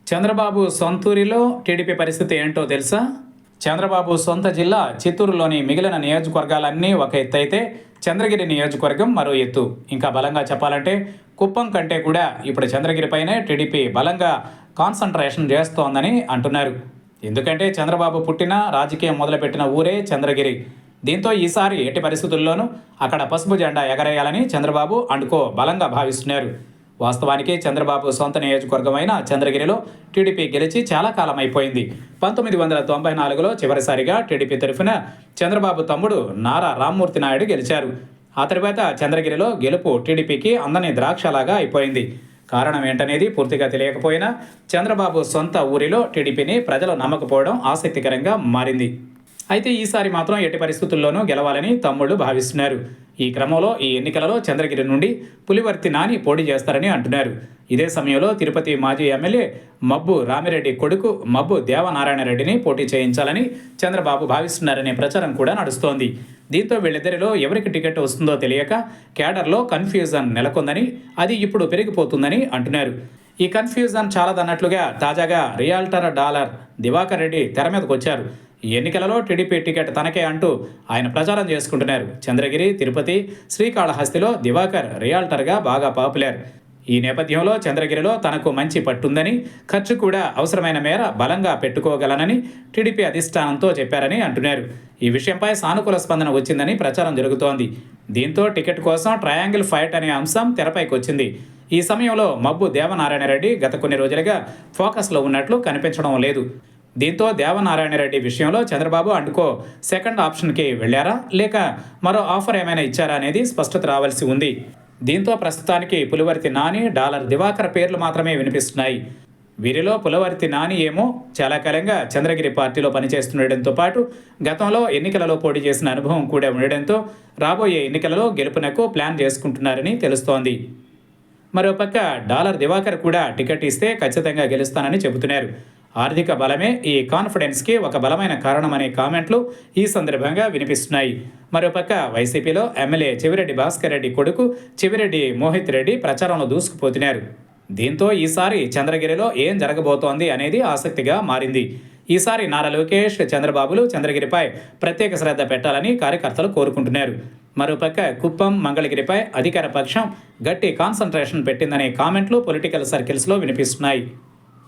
Chandrababu సొంతూరిలో TDP పరిస్థితి ఏంటో తెలుసా? చంద్రబాబు సొంత జిల్లా చిత్తూరులోని మిగిలిన నియోజకవర్గాలన్నీ ఒక ఎత్తు అయితే చంద్రగిరి నియోజకవర్గం మరో ఎత్తు. ఇంకా బలంగా చెప్పాలంటే కుప్పం కంటే కూడా ఇప్పుడు చంద్రగిరిపైనే టీడీపీ బలంగా కాన్సన్ట్రేషన్ చేస్తోందని అంటున్నారు. ఎందుకంటే చంద్రబాబు పుట్టిన రాజకీయం మొదలుపెట్టిన ఊరే చంద్రగిరి. దీంతో ఈసారి ఎట్టి పరిస్థితుల్లోనూ అక్కడ పసుపు జెండా ఎగరేయాలని చంద్రబాబు అండుకో బలంగా భావిస్తున్నారు. వాస్తవానికి చంద్రబాబు సొంత నియోజకవర్గమైన చంద్రగిరిలో టీడీపీ గెలిచి చాలా కాలం అయిపోయింది. 1994లో చివరిసారిగా టీడీపీ తరఫున చంద్రబాబు తమ్ముడు నారా రామ్మూర్తి నాయుడు గెలిచారు. ఆ తర్వాత చంద్రగిరిలో గెలుపు టీడీపీకి అందని ద్రాక్షలాగా అయిపోయింది. కారణం ఏంటనేది పూర్తిగా తెలియకపోయినా చంద్రబాబు సొంత ఊరిలో టీడీపీని ప్రజలు నమ్మకపోవడం ఆసక్తికరంగా మారింది. అయితే ఈసారి మాత్రం ఎట్టి పరిస్థితుల్లోనూ గెలవాలని తమ్ముళ్ళు భావిస్తున్నారు. ఈ క్రమంలో ఈ ఎన్నికలలో చంద్రగిరి నుండి పులివర్తి నాని పోటీ చేస్తారని అంటున్నారు. ఇదే సమయంలో తిరుపతి మాజీ ఎమ్మెల్యే మబ్బు రామిరెడ్డి కొడుకు మబ్బు దేవనారాయణ రెడ్డిని పోటీ చేయించాలని చంద్రబాబు భావిస్తున్నారనే ప్రచారం కూడా నడుస్తోంది. దీంతో వీళ్ళిద్దరిలో ఎవరికి టికెట్ వస్తుందో తెలియక కేడర్లో కన్ఫ్యూజన్ నెలకొందని, అది ఇప్పుడు పెరిగిపోతుందని అంటున్నారు. ఈ కన్ఫ్యూజన్ చాలదన్నట్లుగా తాజాగా రియాల్టర్ డాలర్ దివాకర్ రెడ్డి తెర మీదకు వచ్చారు. ఈ ఎన్నికలలో టీడీపీ టికెట్ తనకే అంటూ ఆయన ప్రచారం చేసుకుంటున్నారు. చంద్రగిరి, తిరుపతి, శ్రీకాళహస్తిలో దివాకర్ రియాల్టర్గా బాగా పాపులర్. ఈ నేపథ్యంలో చంద్రగిరిలో తనకు మంచి పట్టుందని, ఖర్చు కూడా అవసరమైన మేర బలంగా పెట్టుకోగలనని టీడీపీ అధిష్టానంతో చెప్పారని అంటున్నారు. ఈ విషయంపై సానుకూల స్పందన వచ్చిందని ప్రచారం జరుగుతోంది. దీంతో టికెట్ కోసం ట్రయాంగిల్ ఫైట్ అనే అంశం తెరపైకి వచ్చింది. ఈ సమయంలో మబ్బు దేవనారాయణ రెడ్డి గత కొన్ని రోజులుగా ఫోకస్లో ఉన్నట్లు కనిపించడం లేదు. దీంతో దేవనారాయణ రెడ్డి విషయంలో చంద్రబాబు అండుకో సెకండ్ ఆప్షన్కి వెళ్ళారా, లేక మరో ఆఫర్ ఏమైనా ఇచ్చారా అనేది స్పష్టత రావాల్సి ఉంది. దీంతో ప్రస్తుతానికి పులివర్తి నాని, డాలర్ దివాకర్ పేర్లు మాత్రమే వినిపిస్తున్నాయి. వీరిలో పులివర్తి నాని ఏమో చాలా కాలంగా చంద్రగిరి పార్టీలో పనిచేస్తుండటంతో పాటు గతంలో ఎన్నికలలో పోటీ చేసిన అనుభవం కూడా ఉండడంతో రాబోయే ఎన్నికలలో గెలుపునకు ప్లాన్ చేసుకుంటున్నారని తెలుస్తోంది. మరోపక్క డాలర్ దివాకర్ కూడా టికెట్ ఇస్తే ఖచ్చితంగా గెలుస్తానని చెబుతున్నారు. ఆర్థిక బలమే ఈ కాన్ఫిడెన్స్కి ఒక బలమైన కారణమనే కామెంట్లు ఈ సందర్భంగా వినిపిస్తున్నాయి. మరోపక్క వైసీపీలో ఎమ్మెల్యే చెవిరెడ్డి భాస్కర్ రెడ్డి కొడుకు చెవిరెడ్డి మోహిత్ రెడ్డి ప్రచారంలో దూసుకుపోతున్నారు. దీంతో ఈసారి చంద్రగిరిలో ఏం జరగబోతోంది అనేది ఆసక్తిగా మారింది. ఈసారి నారా లోకేష్, చంద్రబాబులు చంద్రగిరిపై ప్రత్యేక శ్రద్ధ పెట్టాలని కార్యకర్తలు కోరుకుంటున్నారు. మరోపక్క కుప్పం, మంగళగిరిపై అధికార పక్షం గట్టి కాన్సంట్రేషన్ పెట్టిందనే కామెంట్లు పొలిటికల్ సర్కిల్స్లో వినిపిస్తున్నాయి.